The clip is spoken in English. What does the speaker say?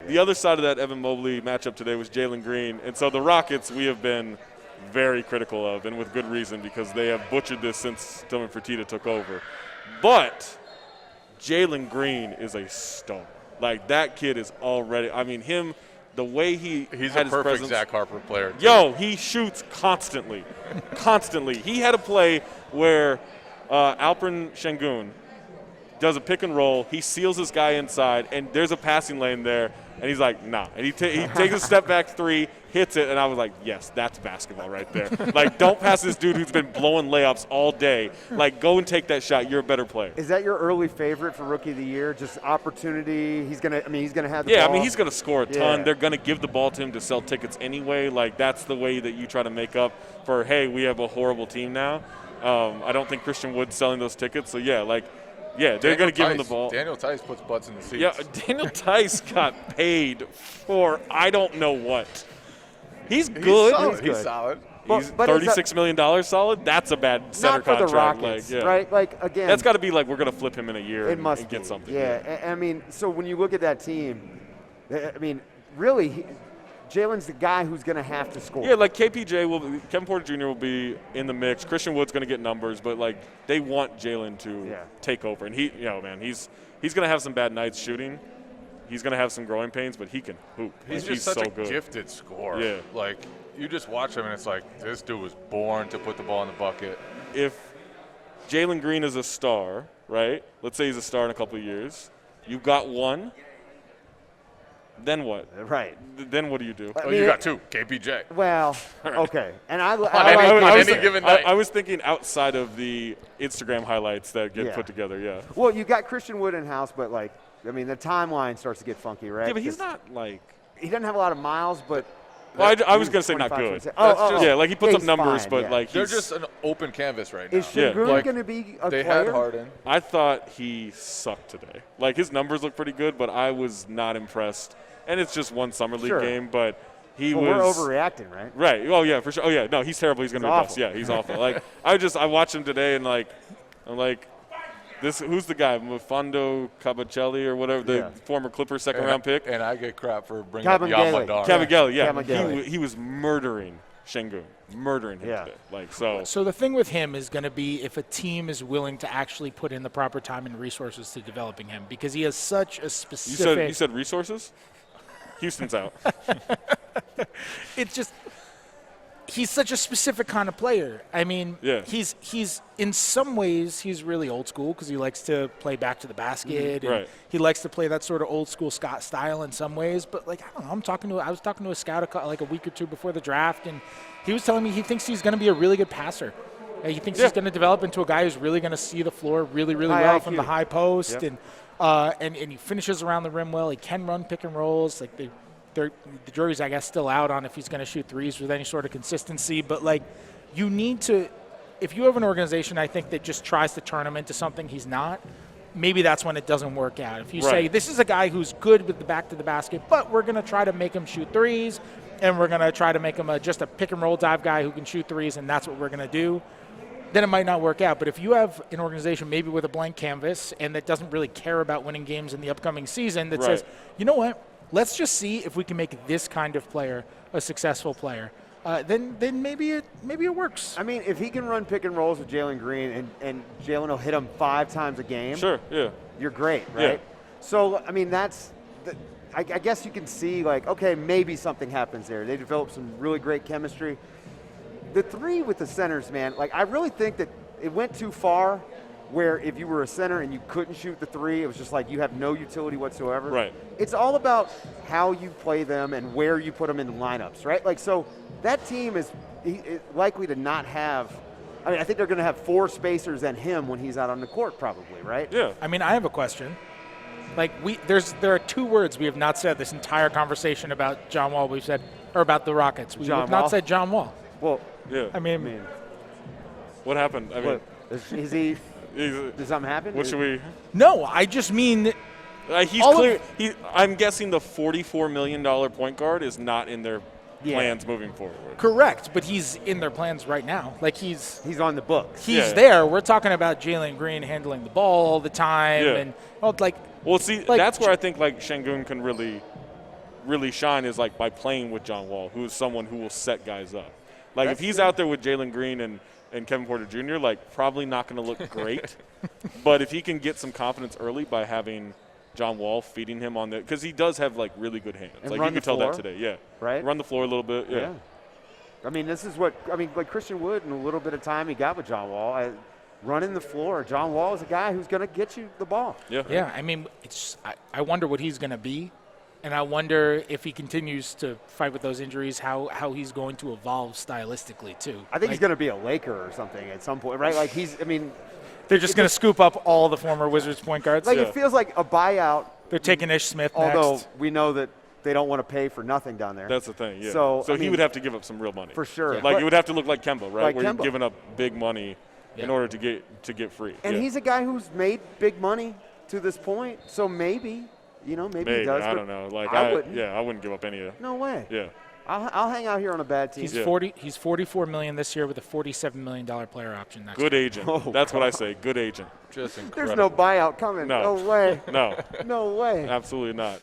the other side of that Evan Mobley matchup today was Jalen Green. And so the Rockets we have been very critical of, and with good reason, because they have butchered this since Tillman Fertitta took over. But Jalen Green is a star. Like, that kid is already – I mean, him – the way he's had his perfect presence. Zach Harper player. Too. Yo, he shoots constantly. Constantly. He had a play where Alperen Şengün does a pick and roll. He seals this guy inside, and there's a passing lane there, and he's like, nah. And he takes a step back three, hits it, and I was like, yes, that's basketball right there. Like, don't pass this dude who's been blowing layups all day. Like, go and take that shot. You're a better player. Is that your early favorite for Rookie of the Year? Just opportunity. He's gonna have the ball. Yeah, I mean, he's gonna score a ton. Yeah. They're gonna give the ball to him to sell tickets anyway. Like, that's the way that you try to make up for, hey, we have a horrible team now. I don't think Christian Wood's selling those tickets. So yeah, they're going to give him the ball. Daniel Tice puts butts in the seats. Yeah, Daniel Tice got paid for I don't know what. He's good. He's solid. He's $36 million solid. That's a bad center not for contract. the Rockets, like, yeah. right? Like, again. That's got to be like we're going to flip him in a year and get something. Yeah, I mean, so when you look at that team, I mean, really, Jalen's the guy who's going to have to score. Yeah, like Kevin Porter Jr. will be in the mix. Christian Wood's going to get numbers, but like they want Jalen to take over, and he's going to have some bad nights shooting. He's going to have some growing pains, but he can hoop. He's like, just such so a good. gifted scorer. Yeah, like you just watch him, and it's like this dude was born to put the ball in the bucket. If Jalen Green is a star, right? Let's say he's a star in a couple of years. You've got one. Then what? Right. Then what do you do? You got two. KPJ. Well, okay. And I was thinking outside of the Instagram highlights that get put together, yeah. Well, you got Christian Wood in-house, but, like, I mean, the timeline starts to get funky, right? Yeah, but he's not, like – he doesn't have a lot of miles, but – well, I was going to say not good. Yeah, like he puts up numbers, fine, but like they're just an open canvas right now. Is Şengün going to be a they player? Had Harden. I thought he sucked today. Like his numbers look pretty good, but I was not impressed. And it's just one summer league game, but he was. We're overreacting, right? Right. Oh yeah, for sure. Oh yeah, no, he's terrible. He's going to be bust. Yeah, he's awful. Like I watched him today, and I'm like. Who's the guy? Mufando Cabacelli or whatever, the former Clippers second-round pick? And I get crap for bringing up Yamadar. Kabengele, yeah. He was murdering Şengün, murdering him today. Like, So the thing with him is going to be if a team is willing to actually put in the proper time and resources to developing him, because he has such a specific – You said resources? Houston's out. It's just – he's such a specific kind of player. I mean, he's in some ways he's really old school because he likes to play back to the basket. And he likes to play that sort of old school Scott style in some ways. But like I don't know, I was talking to a scout like a week or two before the draft, and he was telling me he thinks he's going to be a really good passer. He thinks he's going to develop into a guy who's really going to see the floor really, really well from the high post, and he finishes around the rim well. He can run pick and rolls. Like the jury's, I guess, still out on if he's going to shoot threes with any sort of consistency. But, like, you need to – if you have an organization, I think, that just tries to turn him into something he's not, maybe that's when it doesn't work out. If you say, this is a guy who's good with the back to the basket, but we're going to try to make him shoot threes, and we're going to try to make him just a pick-and-roll dive guy who can shoot threes, and that's what we're going to do, then it might not work out. But if you have an organization maybe with a blank canvas and that doesn't really care about winning games in the upcoming season that says, you know what, let's just see if we can make this kind of player a successful player. Then maybe it works. I mean, if he can run pick and rolls with Jalen Green and Jalen will hit him 5 times a game, you're great, right? Yeah. So, I mean, I guess you can see, like, okay, maybe something happens there. They develop some really great chemistry. The three with the centers, man, like, I really think that it went too far where if you were a center and you couldn't shoot the three, it was just like you have no utility whatsoever. Right. It's all about how you play them and where you put them in lineups, right? Like, so that team is likely to not have – I mean, I think they're going to have 4 spacers and him when he's out on the court probably, right? Yeah. I mean, I have a question. Like, there are 2 words we have not said this entire conversation about John Wall. We've said – or about the Rockets. We have not said John Wall. Well, I mean what happened? I mean – is he – does something happen? What should we? No, I just mean he's clear. I'm guessing the $44 million point guard is not in their plans moving forward. Correct, but he's in their plans right now. Like he's on the books. He's there. We're talking about Jalen Green handling the ball all the time, and see, that's where I think like Şengün can really really shine is like by playing with John Wall, who is someone who will set guys up. Like if he's out there with Jalen Green and Kevin Porter Jr., like probably not going to look great. But if he can get some confidence early by having John Wall feeding him on the, because he does have like really good hands. And like you could tell that today, yeah. Right. Run the floor a little bit, yeah. I mean, this is what like Christian Wood in a little bit of time he got with John Wall. Running the floor, John Wall is a guy who's going to get you the ball. Yeah. Yeah. I mean, I wonder what he's going to be. And I wonder if he continues to fight with those injuries, how he's going to evolve stylistically, too. I think he's going to be a Laker or something at some point, right? Like they're just going to scoop up all the former Wizards point guards. Like it feels like a buyout. They're taking Ish Smith although next. we know that they don't want to pay for nothing down there. That's the thing, yeah. So he would have to give up some real money. For sure. Yeah. Like it would have to look like Kemba, right? Like where Kemba. you're giving up big money in order to get free. And he's a guy who's made big money to this point, so maybe he does. I don't know. Like I wouldn't. Yeah, I wouldn't give up any of that. No way. Yeah. I'll hang out here on a bad team. He's $44 million this year with a $47 million player option next Good year. agent. That's what I say. Good agent. Just incredible. There's no buyout coming. No. No way. No. No way. Absolutely not.